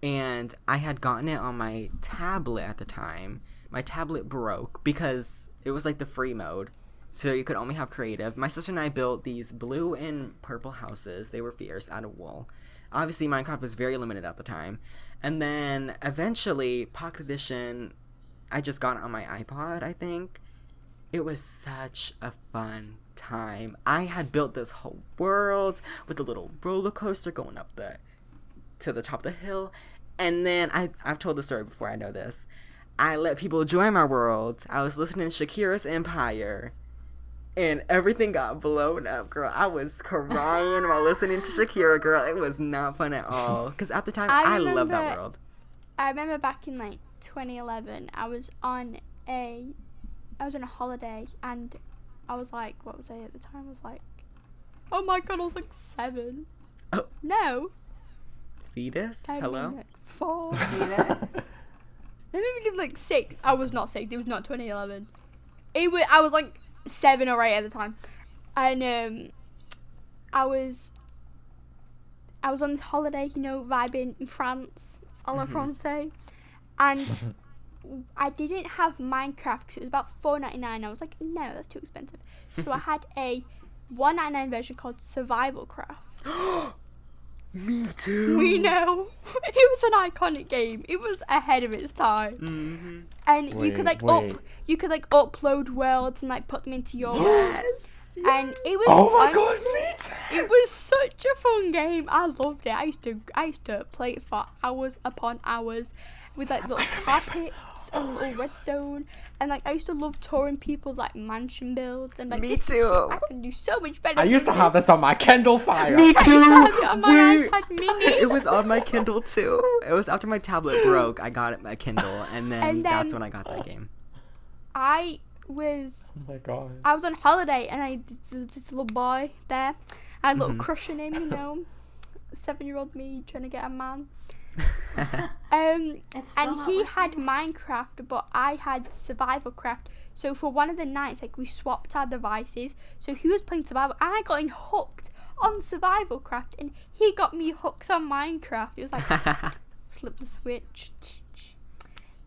And I had gotten it on my tablet at the time. My tablet broke because it was like the free mode, so you could only have creative. My sister and I built these blue and purple houses. They were fierce, out of wool. Obviously, Minecraft was very limited at the time. And then eventually, Pocket Edition, I just got it on my iPod, I think. It was such a fun time. I had built this whole world with a little roller coaster going up to the top of the hill. And then I've told the story before, I know this. I let people join my world. I was listening to Shakira's Empire, and everything got blown up, girl. I was crying while listening to Shakira, girl. It was not fun at all. Because at the time, I loved that remember- world. I remember back in like 2011, I was on a holiday, and I was like, what was I at the time? I was like, oh my god, I was like 7. Oh. No. Fetus? I Hello? mean, like 4. Fetus? Maybe even like 6. I was not 6. It was not 2011. I was like 7 or 8 at the time, and I was on this holiday, vibing in France, à la Francais, and I didn't have Minecraft because it was about $4.99. I was like, no, that's too expensive. So I had a $1.99 version called Survival Craft. Me too. We know. It was an iconic game. It was ahead of its time. Mm-hmm. And you could Wait. upload worlds and like put them into your world. Yes. And it was Oh my god, honestly, me too. it was such a fun game. I loved it. I used to play it for hours upon hours with like little carpets and little redstone, and like I used to love touring people's like mansion builds, and like Me this- too. I can do so much better. I used to than have this on my Kindle Fire. Me I used to too. have it on my Wait. iPad mini. It was on my Kindle too. It was after my tablet broke. I got it my Kindle, and then And that's then- when I got that game. I was Oh my god. I was on holiday and there was this little boy there. I had a little crush on him, 7-year-old me trying to get a man. It's still And not he working. had Minecraft, but I had Survival Craft. So for one of the nights, like we swapped our devices. So he was playing Survival, and I got him hooked on Survival Craft, and he got me hooked on Minecraft. It was like flip the switch.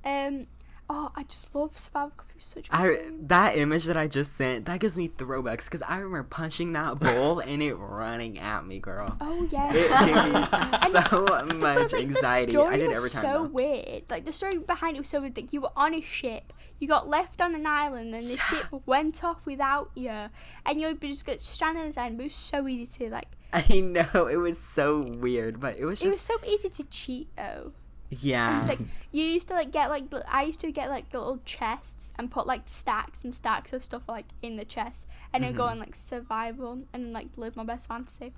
I just love Survival Craft. It was such a good game. That image that I just sent, that gives me throwbacks because I remember punching that bowl and it running at me, girl. Oh yeah. It gave me so much But, anxiety. The story I did it was every time. so though. weird. Like the story behind it was so weird. Like you were on a ship, you got left on an island, and the ship went off without you, and you would just get stranded on this island. But it was so easy to like. I know it was so weird, but it was It was just so easy to cheat though. yeah. It's like you used to like get like I used to get like little chests and put like stacks and stacks of stuff like in the chest, and then go on like survival and like live my best fantasy.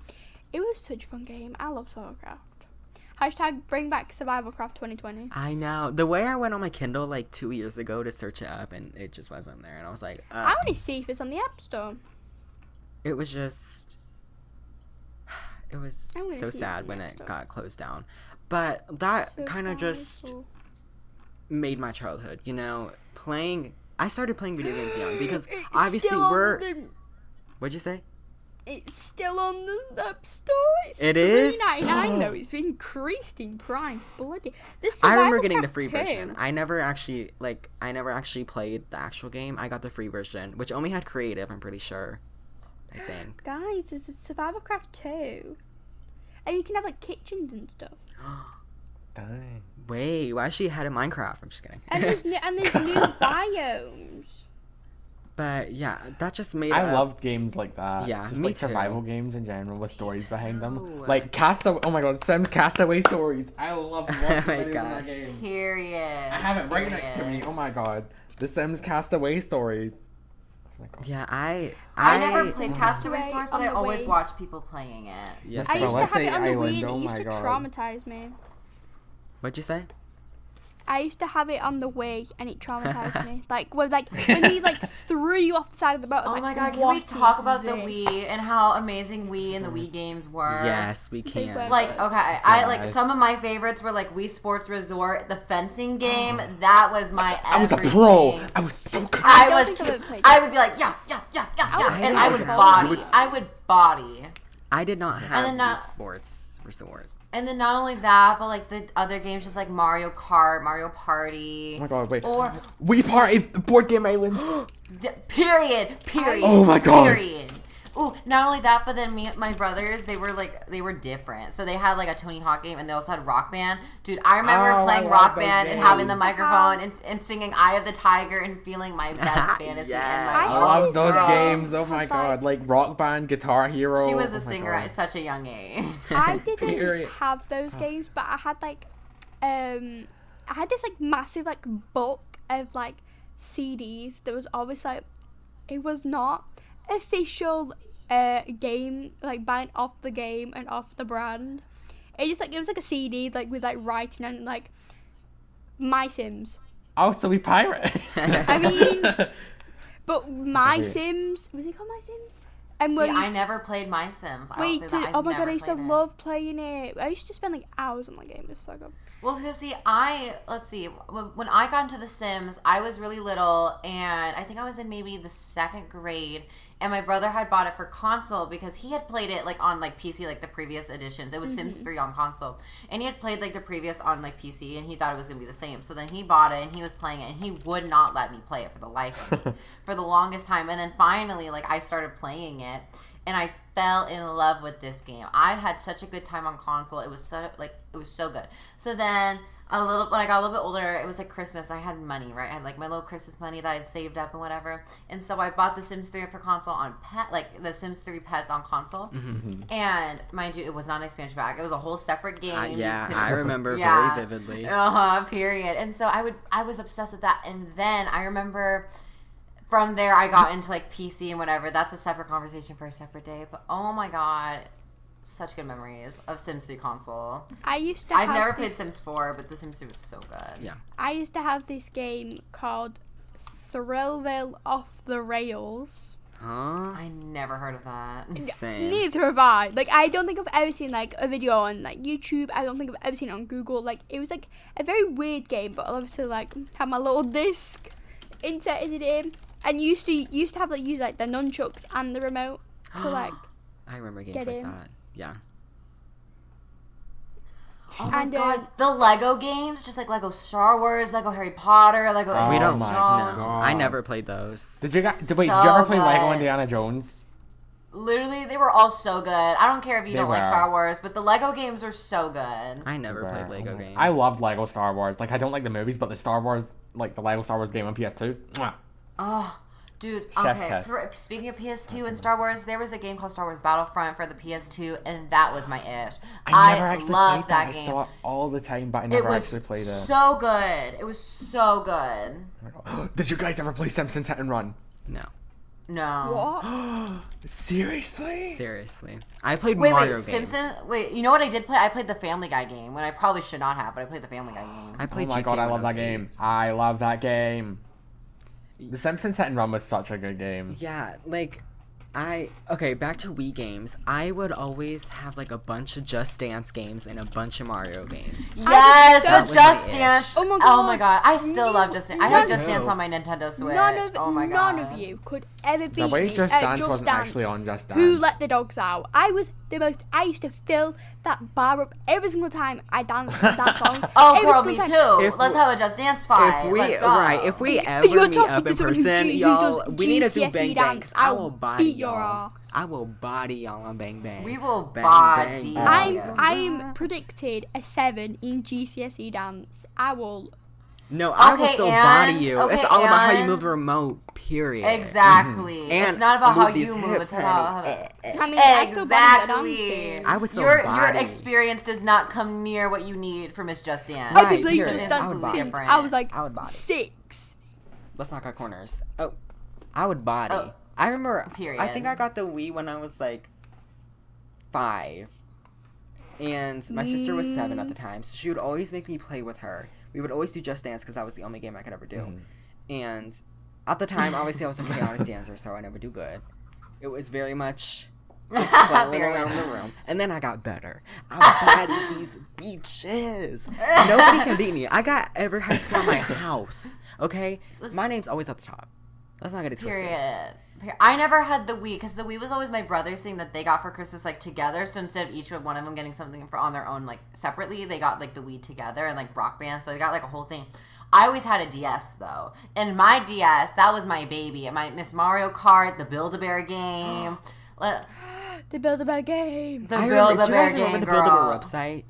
It was such a fun game. I love Survivalcraft. Hashtag bring back Survivalcraft 2020. I know. The way I went on my Kindle like 2 years ago to search it up and it just wasn't there, and I was like, I want to see if it's on the App Store. it was just it was I'm gonna so see if sad it's when on the it App Store. got closed down. But that kind of just Survival. made my childhood, playing. I started playing video games young because It's obviously still on we're. the- What'd you say? It's still on the App Store. It's It is? $3.99 though. It's increased in price. Bloody. This I remember getting the free Survivalcraft 2. version. I never actually played the actual game. I got the free version, which only had creative. I'm pretty sure. I think. Guys, there's a Survivalcraft 2. And you can have like kitchens and stuff. Dang. Wait, why is she ahead of Minecraft? I'm just kidding. And there's new biomes. But yeah, that just made. I loved games like that. Yeah, just me like too. survival games in general with stories behind them. too. Like Castaway. Oh my god, Sims Castaway stories. I love watching Oh my videos in gosh. that game. Period. I have it right next to me. Oh my god, the Sims Castaway stories. Oh my god. Yeah, I never played Oh. Castaway Right Stories, but on I the always way. watch people playing it. Yes. I used to have Celeste it on the Island, Wii and oh it used my to God. traumatize me. What'd you say? I used to have it on the Wii and it traumatized me. Like when he like threw you off the side of the boat. I was Oh like, my god, can what we talk is about the this? Wii and how amazing Wii and the Wii games were? Yes, we They can. were. Like, okay, I like Yes. some of my favorites were like Wii Sports Resort, the fencing game. That was my I was a everything. pro. I was so good. I don't was think I've too. ever played I it. would be like, yeah, I and I would didn't have body. it. I would body. I did not have then the not- sports resort. And then not only that, but like the other games, just like Mario Kart, Mario Party. Oh my god, wait. Or We Party Board Game Island. period. Oh my God. Period. Ooh, not only that, but then my brothers, they were different. So they had like a Tony Hawk game, and they also had Rock Band. Dude, I remember Oh, I playing love Rock those Band and games. having the microphone and singing "Eye of the Tiger" and feeling my best fantasy Yes. and I my I love always those love games. Oh my like- god, like Rock Band, Guitar Hero. She was Oh my a singer God. at such a young age. I didn't Period. have those games, but I had like, I had this like massive like book of like CDs that was always like, it was not official game, like buying off the game and off the brand. It was like a CD like with like writing and like My Sims. Oh, so we pirate. I mean, but My Okay. Sims, was it called My Sims? And See, when I never played My Sims. I will wait, say to, that. oh my god, never I used to played it. love playing it. I used to spend like hours on that game. It was so good. Well, because see, let's see, when I got into The Sims, I was really little, and I think I was in maybe the second grade, and my brother had bought it for console because he had played it like on like PC, like the previous editions. It was Sims 3 on console, and he had played like the previous on like PC, and he thought it was gonna be the same. So then he bought it, and he was playing it, and he would not let me play it for the life of me for the longest time. And then finally, like I started playing it. And I fell in love with this game. I had such a good time on console. It was so good. So then when I got a little bit older, it was like Christmas. I had money, right? I had like my little Christmas money that I had saved up and whatever. And so I bought The Sims 3 for console on like the Sims 3 Pets on console. And mind you, it was not an expansion pack. It was a whole separate game. You Yeah, could- I remember Yeah. very vividly. Period. And so I was obsessed with that. And then I remember from there I got into like PC and whatever. That's a separate conversation for a separate day. But oh my god, such good memories of Sims 3 console. I used to. I've have never this, played Sims 4, but the Sims 3 was so good. Yeah. I used to have this game called Thrillville Off the Rails. Huh? I never heard of that. Same. Neither have I. Like, I don't think I've ever seen like a video on like YouTube. I don't think I've ever seen it on Google. Like, it was like a very weird game, but obviously like had my little disc, inserted it in, and used to have like use like the nunchucks and the remote to like. I remember games Get like in. that. Yeah. Oh my And, god, the Lego games, just like Lego Star Wars, Lego Harry Potter, Lego Oh We Indiana don't. my Jones. God. I never played those. Did you guys? Did you So ever play Lego good. Indiana Jones? Literally, they were all so good. I don't care if you They don't like were. Star Wars, but the Lego games are so good. I never played Lego games. I loved Lego Star Wars. Like, I don't like the movies, but the Star Wars, like the Lego Star Wars game on PS2. Mwah. Oh, dude. Chef's Okay. kiss. Speaking of PS2 and Star Wars, there was a game called Star Wars Battlefront for the PS2, and that was my ish. I never actually loved played that. that I game. saw it all the time, but I It never was actually played it. so good. It was so good. Did you guys ever play Simpsons Hit and Run? No. No. What? Seriously? Seriously. I played Wait, Mario wait, games. Simpsons. Wait, you know what I did play? I played the Family Guy game when I probably should not have, but I played the Family Guy game. I Oh played my GTA god, I when love was that game. 8. I love that game. The Simpsons Hit and Run was such a good game. Yeah, like, okay, back to Wii games. I would always have, like, a bunch of Just Dance games and a bunch of Mario games. Yes, That the was Just my ish. Dance. Oh my Oh my God. god, I still love Just Dance. I have Just No. Dance on my Nintendo Switch. None God. of you could ever beat The way me Just at Dance Just wasn't Dance. actually on Just Dance. Who let the dogs out? I used to fill that bar up every single time I danced that song. Oh, Every girl, single me time. too. If Let's we- have a Just Dance fight. Let's go. If we ever You're meet talking up to in someone who person, G- who y'all, does we need to do GCSE bang dance. bangs. I I'll will body beat your y'all. ass. I will body y'all on bang bang. We will Bang, body bang, you. bang. I'm predicted a 7 in GCSE dance. I will. No, I will Okay, still and- body you. okay, It's all about how you and- move the remote, period. Exactly. And It's not about how move these you move. It's hips, about honey. how. I mean, I still body the Exactly. dancing. I would still Your body. experience does not come near what you need for Miss Just Dance. Right, I was like period. just I would dancing body. since I was like I would body. 6. Let's knock out corners. Oh, I would body. Oh. I remember. Period. I think I got the Wii when I was like 5, and my sister was 7 at the time, so she would always make me play with her. We would always do Just Dance because that was the only game I could ever do. Mhm. And at the time, obviously, I was a chaotic dancer, so I never do good. It was very much just flailing Period. around the room. And then I got better. I bodied these beaches. Nobody can beat me. I got every high score in my house. Okay? Let's- My name's always at the top. Let's not get it twisted. Period. I never had the Wii because the Wii was always my brother's thing that they got for Christmas like together. So instead of each one of them getting something for on their own like separately, they got like the Wii together and like Rock Band. So they got like a whole thing. I always had a DS though, and my DS that was my baby. My Miss Mario Kart, the Build-A-Bear game, The Build-A-Bear game. the I remember, do you Build-A-Bear guys remember game, the girl. Build-A-Bear website?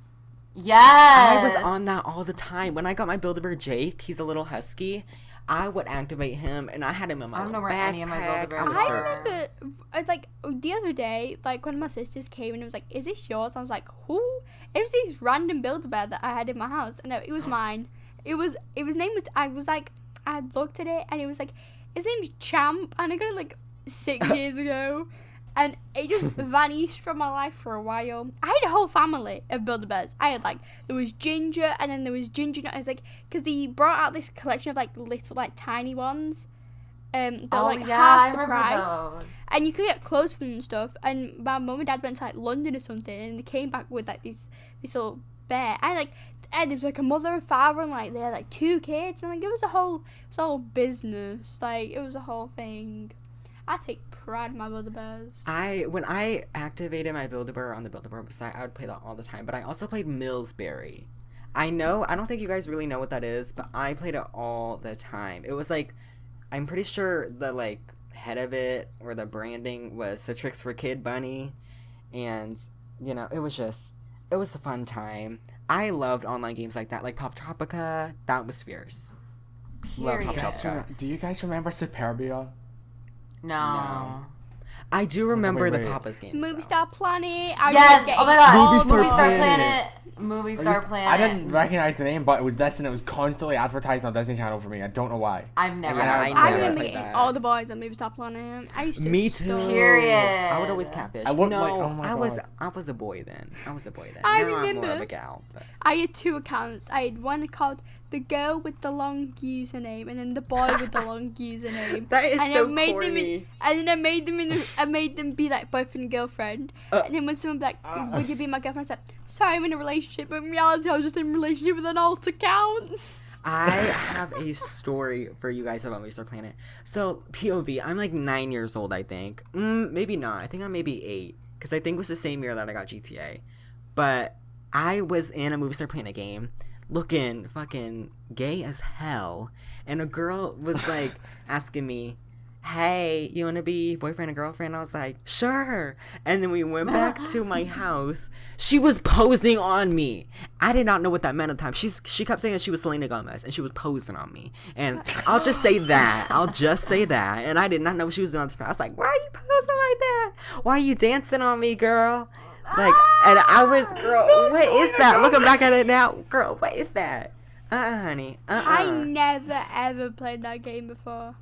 Yes, I was on that all the time. When I got my Build-A-Bear Jake, he's a little husky, I would activate him, and I had him in my I don't know little where any of my backpack. Build-A-Bears I was are. I so- remember, like, the other day, like, when my sisters came and it was like, is this yours? I was like, who? It was this random Build-A-Bear that I had in my house. And no, it was mine. His name was, I was like, I had looked at it and it was like, his name's Champ. And I got it like 6 years ago. And it just vanished from my life for a while. I had a whole family of Build-A-Bears. I had like, there was Ginger and then there was Ginger. I was like, because they brought out this collection of like little, like tiny ones. That were, like half the price. those. And you could get clothes from them and stuff. And my mum and dad went to like London or something, and they came back with like this little bear. And there was like a mother and father, and like they had like 2 kids, and like it was a whole business. Like it was a whole thing. I take pride in my Build-A-Bears. When I activated my Build-A-Bear on the Build-A-Bear website, I would play that all the time. But I also played Millsberry. I don't think you guys really know what that is, but I played it all the time. It was like, I'm pretty sure the like head of it or the branding was the Tricks for Kid Bunny, and you know it was a fun time. I loved online games like that, like Pop Tropica. That was fierce. Love Pop Period. Tropica. Do you guys remember Superbia? No. I do remember the wait. Papa's games. Movie though. Star Planet. I Yes. remember Oh my getting god. all Movie the Star Movie Star Planet. Planet. Movie Star Planet. I didn't recognize the name, but it was this, and it was constantly advertised on Disney Channel for me. I don't know why. I've never Yeah, had I I never remember played getting that. all the boys on Movie Star Planet. I used to. Me too. Period. I would always catfish. I looked no, like- oh my I was God. a boy then. I Now I'm more remember. of a gal. But. I had 2 accounts. I had one called the girl with the long username and then the boy with the long username. That is And so I made corny. them and then I made them be like boyfriend and girlfriend. And then when someone be like, would you be my girlfriend? I said, sorry, I'm in a relationship, but in reality I was just in a relationship with an alt account. I have a story for you guys about Movistar Planet. So, POV, I'm like 9 years old, I think. Maybe not. I think I'm maybe 8. Because I think it was the same year that I got GTA. But I was in a Movistar Planet game looking fucking gay as hell. And a girl was like asking me, hey, you want to be boyfriend and girlfriend? I was like, sure. And then we went back to my house. She was posing on me. I did not know what that meant at the time. She kept saying that she was Selena Gomez and she was posing on me. And I'll just say that. And I did not know what she was doing on the screen. I was like, why are you posing like that? Why are you dancing on me, girl? Like, and I was, girl, what is that? Looking back at it now, girl, what is that? Honey. I never ever played that game before.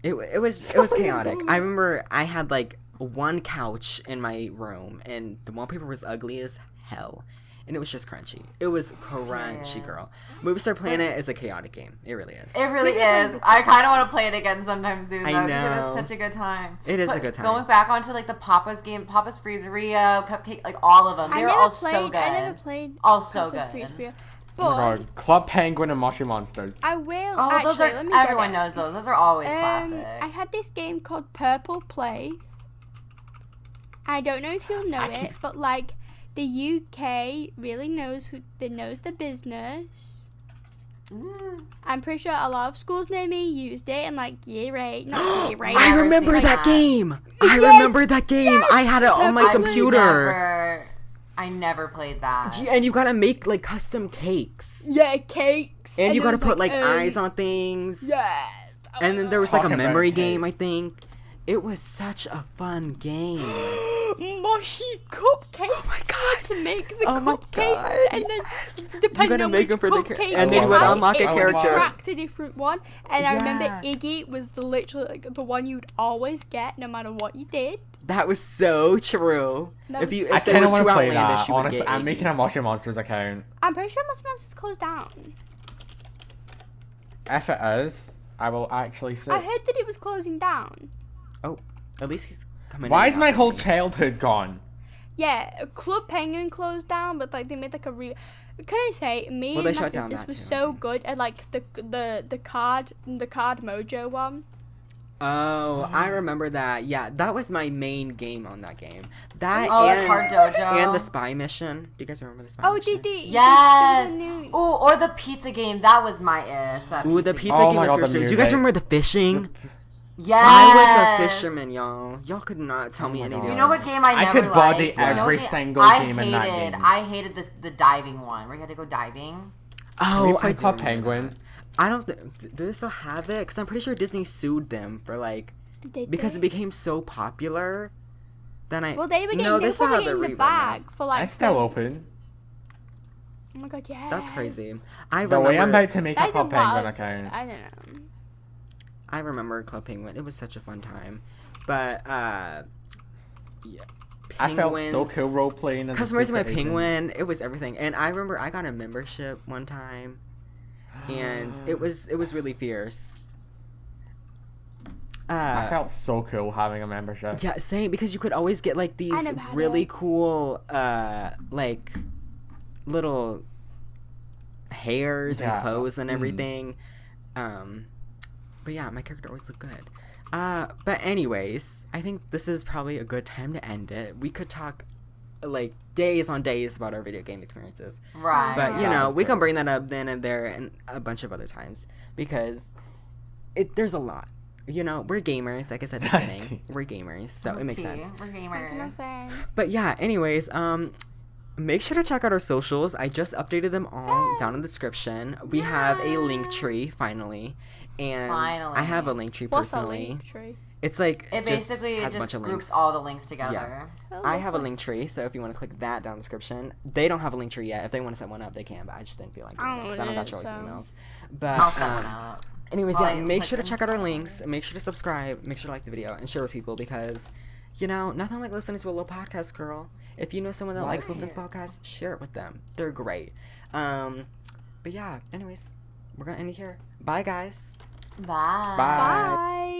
It was chaotic. I remember I had like one couch in my room and the wallpaper was ugly as hell. And it was just crunchy. It was crunchy, girl. Movistar Planet is a chaotic game. It really is. It really is. I kind of want to play it again sometime soon, though, I because it know. was such a good time. It is a good time. Going back onto like the Papa's game, Papa's Freezeria, Cupcake, like all of them, they were all so good. I never played. All so Papa's good. Freezeria. Oh my But god, Club Penguin and Moshi Monsters. I will. Oh, actually, those are let me get everyone it. knows those. Those are always classic. I had this game called Purple Place. I don't know if you'll know it, but like the UK really knows the business. I'm pretty sure a lot of schools near me used it in like year 8, not year 8. I Never remember seen that that. game. I Yes, remember that game. I had it on my computer. I never played that. And you gotta make like custom cakes. Yeah, cakes. And you there gotta was, put like eyes on things. Yes. Oh And my then there was like a Talking about memory cake. game, I think. It was such a fun game. Moshi cupcakes. Oh my God. To make the Oh my cupcakes, God, and then You depending gotta on make which them for the cupcake and then you you would would had, unlock a it character. attract a different one. And I remember Yeah. Iggy was literally like the one you'd always get no matter what you did. That was so true. That If was you so I if they kind were of want too to play outlandish, that. you would Honestly, get I'm Iggy. making a Moshi Monsters account. I'm pretty sure Mouse is closed down. If it is, I will actually say. I heard that it was closing down. Oh, at least he's coming. Why in is and my out whole with me. childhood gone? Yeah, Club Penguin closed down, but like they made like a Can I say, me Well, they and my shut down sisters that were too, I so think. good at like the card Mojo one. Oh, I remember that. Yeah, that was my main game on that game. That Oh, and that's Hard Dojo. and the spy mission. Do you guys remember the spy Oh, mission? did they? Yes. There was a new- Ooh, or the pizza game. That was my ish. That Ooh, the game. pizza Oh game my was God, very the sweet. Do you guys music. remember the fishing? Yes. I was a fisherman, y'all. Y'all could not tell me my anything. God. You know what game I I never could body liked? You know every what single I game hated, in that game. I hated the diving one where you had to go diving. Oh, we play I do Club remember Penguin? that. I don't. Do they still have it? Because I'm pretty sure Disney sued them for like Did because they? it became so popular. Then I Well, they were getting, no, they they were still probably have the getting the rerun now. bag for like. It's still the- open. Oh my god, yes. That's crazy. I The way I'm remember. about to make a That is a Club lot Penguin of- account. I don't know. I remember Club Penguin. It was such a fun time. But yeah. I felt so Penguins- cool role playing. Customers my penguin. It was everything. And I remember I got a membership one time, and it was really fierce. I felt so cool having a membership. Yeah, same, because you could always get like these never had really it. cool like little hairs Yeah. and clothes and Mhm. everything. But yeah, my character always looked good. But anyways, I think this is probably a good time to end it. We could talk like days on days about our video game experiences. Right. But you Yeah, know, that's we true. can bring that up then and there and a bunch of other times because there's a lot. You know, we're gamers, like I said at the Nice. beginning. We're gamers, so it makes Tea. sense. We're What can I gamers. say? But yeah, anyways, make sure to check out our socials. I just updated them all down in the description. We have a link tree finally. And I have a Finally. link tree What's a personally. link tree? It's like It basically has a just bunch of groups links. all the links together. Oh, I have a lovely. link tree, so if you want to click that down in the description, they don't have a link tree yet. If they want to set one up, they can, but I just didn't feel like doing I it don't because I don't know got your it, so- emails. But I'll set one up. anyways, Well, yeah, I make click sure to and check out our stuff. links. Make sure to subscribe. Make sure to like the video and share with people because, you know, nothing like listening to a little podcast, girl. If you know someone that likes listening to podcasts, share it with them. They're great. But yeah, anyways, we're gonna end it here. Bye, guys. Bye. Bye. Bye.